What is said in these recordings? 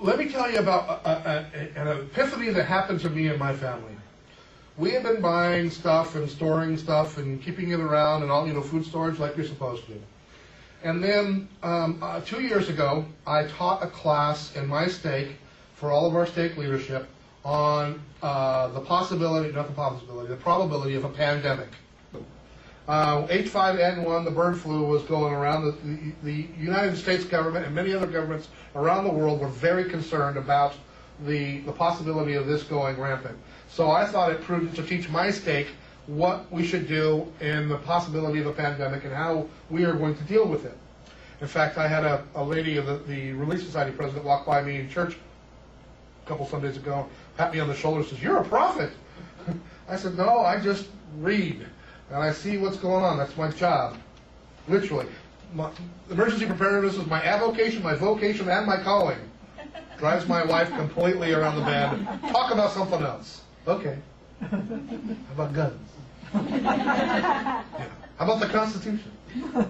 let me tell you about an epiphany that happened to me and my family. We have been buying stuff and storing stuff and keeping it around and all, food storage like you're supposed to. And then 2 years ago, I taught a class in my stake for all of our stake leadership on the probability of a pandemic. H5N1, the bird flu, was going around. The United States government and many other governments around the world were very concerned about the possibility of this going rampant. So I thought it prudent to teach my stake what we should do in the possibility of a pandemic and how we are going to deal with it. In fact, I had a lady, the Relief Society president, walk by me in church a couple Sundays ago, pat me on the shoulder and says, "You're a prophet." I said, "No, I just read. And I see what's going on. That's my job." Literally. Emergency preparedness is my avocation, my vocation, and my calling. Drives my wife completely around the bend. Talk about something else. Okay. How about guns? Yeah. How about the Constitution?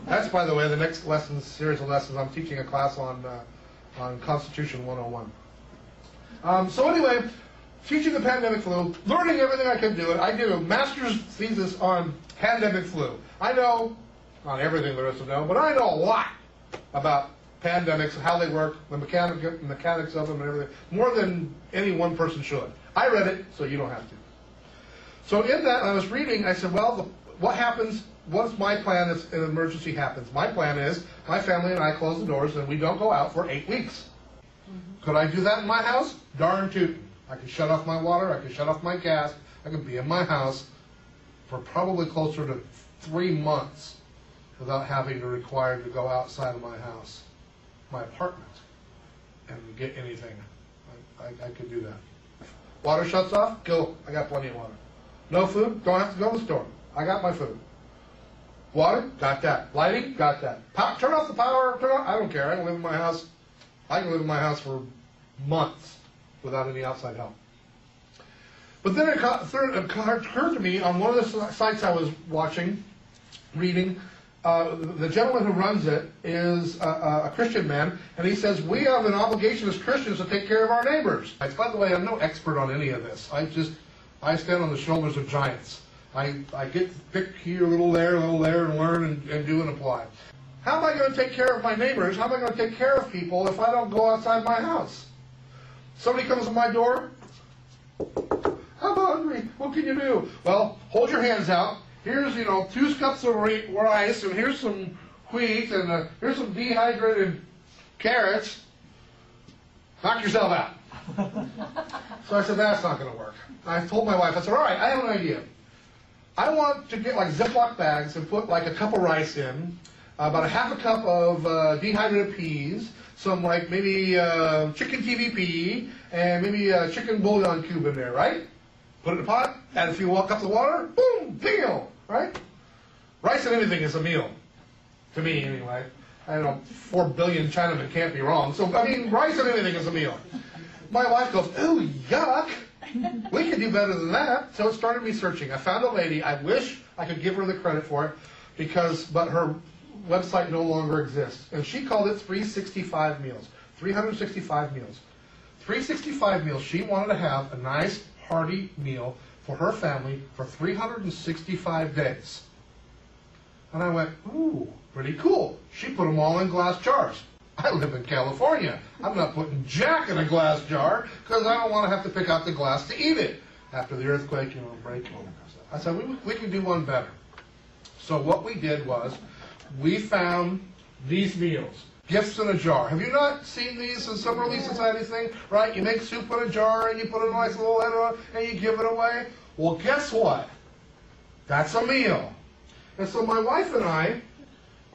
That's, by the way, the next series of lessons. I'm teaching a class on Constitution 101. So anyway, teaching the pandemic flu, learning everything I could do. I did a master's thesis on pandemic flu. I know, not everything there is to know, but I know a lot about pandemics, how they work, the mechanics of them and everything, more than any one person should. I read it, so you don't have to. So in that, I was reading, I said, well, what happens, what's my plan if an emergency happens? My plan is, my family and I close the doors and we don't go out for 8 weeks. Could I do that in my house? Darn tootin'. I could shut off my water, I could shut off my gas, I could be in my house for probably closer to 3 months without having to require to go outside of my house, my apartment, and get anything. I could do that. Water shuts off, go, I got plenty of water. No food, don't have to go to the store. I got my food. Water, got that. Lighting, got that. Turn off the power, I don't care, I can live in my house. I can live in my house for months without any outside help. But then it occurred to me on one of the sites I was watching, reading, the gentleman who runs it is a Christian man, and he says, we have an obligation as Christians to take care of our neighbors. By the way, I'm no expert on any of this. I stand on the shoulders of giants. I get to pick here, a little there, and learn and do and apply. How am I going to take care of my neighbors? How am I going to take care of people if I don't go outside my house? Somebody comes to my door, I'm hungry, what can you do? Well, hold your hands out. Here's, 2 cups of rice, and here's some wheat, and here's some dehydrated carrots. Knock yourself out. So I said, that's not going to work. I told my wife, I said, all right, I have an idea. I want to get like Ziploc bags and put like a cup of rice in, about a half a cup of dehydrated peas, some like maybe chicken TVP, and maybe a chicken bouillon cube in there, right? Put it in a pot, add a few cups of water, boom, meal, right? Rice and anything is a meal, to me anyway. I don't know, 4 billion Chinamen can't be wrong. So, I mean, rice and anything is a meal. My wife goes, oh, yuck. We can do better than that. So it started me searching. I found a lady. I wish I could give her the credit for it, but her website no longer exists. And she called it 365 meals. 365 meals. 365 meals. She wanted to have a nice, hearty meal for her family for 365 days. And I went, ooh, pretty cool. She put them all in glass jars. I live in California. I'm not putting jack in a glass jar because I don't want to have to pick out the glass to eat it. After the earthquake, break. I said, we can do one better. So what we did was, we found these meals. Gifts in a jar. Have you not seen these in some Relief Society thing? Right? You make soup in a jar and you put a nice little head on it and you give it away. Well, guess what? That's a meal. And so my wife and I,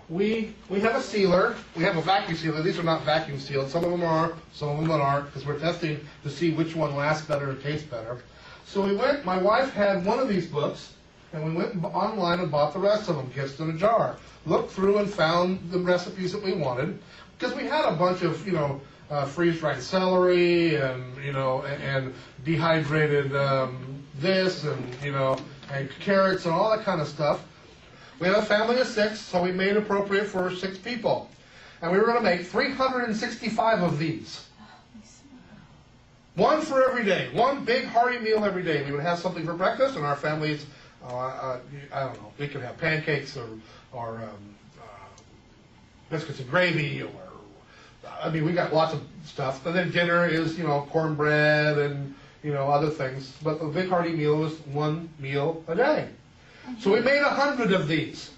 we have a sealer. We have a vacuum sealer. These are not vacuum sealed. Some of them are, some of them aren't, because we're testing to see which one lasts better and tastes better. So we went, my wife had one of these books, and we went online and bought the rest of them, Gifts in a Jar. Looked through and found the recipes that we wanted, because we had a bunch of, freeze-dried celery and, and dehydrated this and carrots and all that kind of stuff. We had a family of 6, so we made appropriate for 6 people. And we were going to make 365 of these. One for every day. One big hearty meal every day. We would have something for breakfast, and our families, I don't know, we could have pancakes or biscuits and gravy, or, I mean, we got lots of stuff. And then dinner is, cornbread and, other things. But the big hearty meal was one meal a day. So we made 100 of these.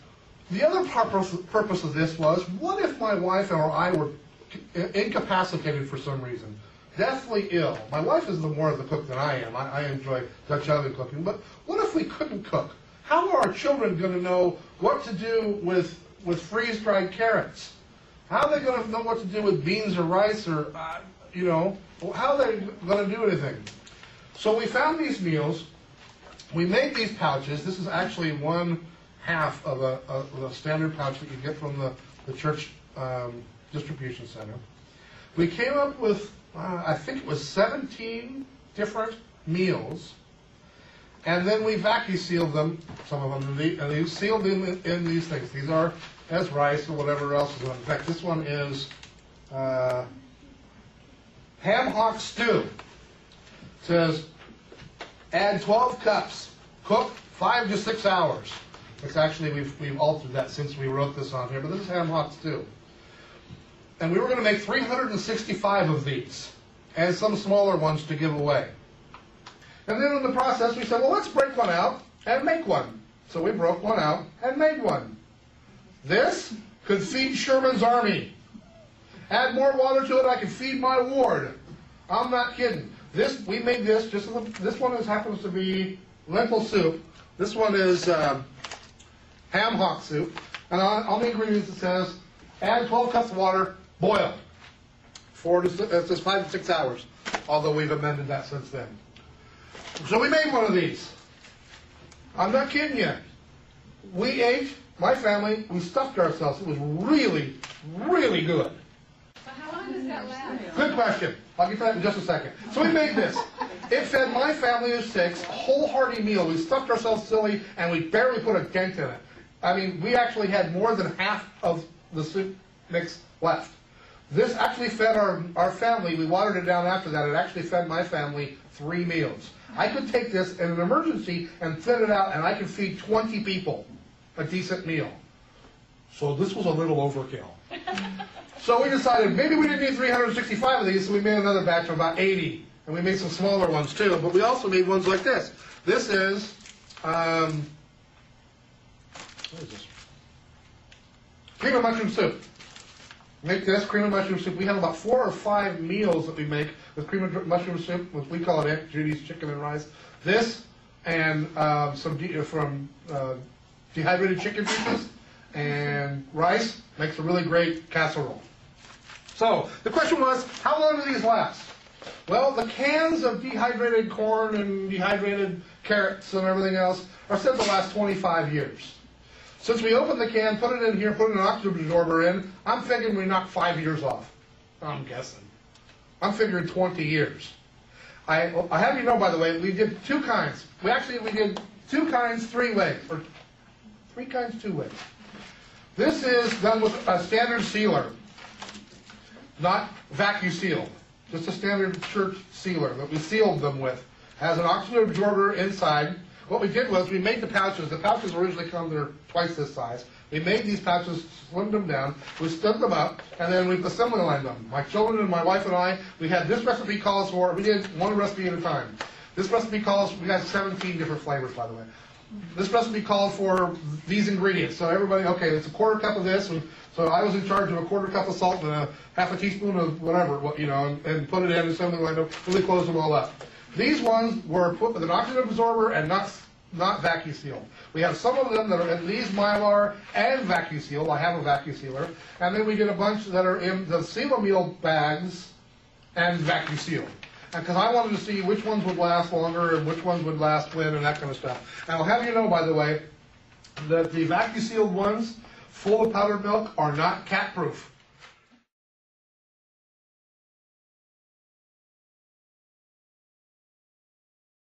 The other purpose of this was, what if my wife or I were incapacitated for some reason? Deathly ill. My wife is more of the cook than I am. I enjoy Dutch oven cooking. But what if we couldn't cook? How are our children going to know what to do with freeze-dried carrots? How are they going to know what to do with beans or rice or, how are they going to do anything? So we found these meals. We made these pouches. This is actually 1/2 of a standard pouch that you get from the church distribution center. We came up with, I think it was 17 different meals, and then we vacuum sealed them, some of them, and they sealed them in these things. These are as rice or whatever else is on. In fact, this one is ham hock stew. It says, add 12 cups, cook 5 to 6 hours. It's actually, we've altered that since we wrote this on here, but this is ham hock stew. And we were going to make 365 of these, and some smaller ones to give away. And then in the process, we said, well, let's break one out and make one. So we broke one out and made one. This could feed Sherman's army. Add more water to it, I could feed my ward. I'm not kidding. We made this, this one happens to be lentil soup. This one is ham hock soup. And on the ingredients it says, add 12 cups of water, boil. It says 5 to 6 hours, although we've amended that since then. So we made one of these. I'm not kidding you. We ate, my family, we stuffed ourselves. It was really, really good. So how long does that last? Good question. I'll get to that in just a second. So we made this. It fed my family of 6, a whole hearty meal. We stuffed ourselves silly, and we barely put a dent in it. I mean, we actually had more than half of the soup mix left. This actually fed our family. We watered it down after that. It actually fed my family 3 meals. I could take this in an emergency and thin it out, and I could feed 20 people a decent meal. So this was a little overkill. So we decided maybe we didn't need 365 of these, so we made another batch of about 80. And we made some smaller ones too, but we also made ones like this. This is, what is this? Cream of mushroom soup. Make this cream of mushroom soup. We have about 4 or 5 meals that we make with cream of mushroom soup, which we call it Aunt Judy's chicken and rice. This and some dehydrated chicken pieces and rice makes a really great casserole. So the question was, how long do these last? Well, the cans of dehydrated corn and dehydrated carrots and everything else are said to last 25 years. Since we opened the can, put it in here, put an oxygen absorber in, I'm figuring we knocked 5 years off. I'm guessing. I'm figuring 20 years. I have you know, by the way, we did 2 kinds. We did 2 kinds 3 ways, or 3 kinds 2 ways. This is done with a standard sealer, not vacuum sealed. Just a standard church sealer that we sealed them with. Has an oxygen absorber inside. What we did was we made the pouches. The pouches originally come, they're twice this size. We made these pouches, slimmed them down, we stood them up, and then we assembly lined them. My children and my wife and I, we had this recipe calls for, we did one recipe at a time. This recipe calls, we got 17 different flavors, by the way. This recipe called for these ingredients. So everybody, okay, it's a 1/4 cup of this, and so I was in charge of a 1/4 cup of salt and a 1/2 teaspoon of whatever, and put it in assembly line up, really close them all up. These ones were put with an oxygen absorber and not vacuum sealed. We have some of them that are in these Mylar and vacuum sealed. I have a vacuum sealer. And then we get a bunch that are in the seal-a-meal bags and vacuum sealed. Because I wanted to see which ones would last longer and which ones would last when and that kind of stuff. And I'll have you know, by the way, that the vacuum sealed ones full of powdered milk are not cat proof.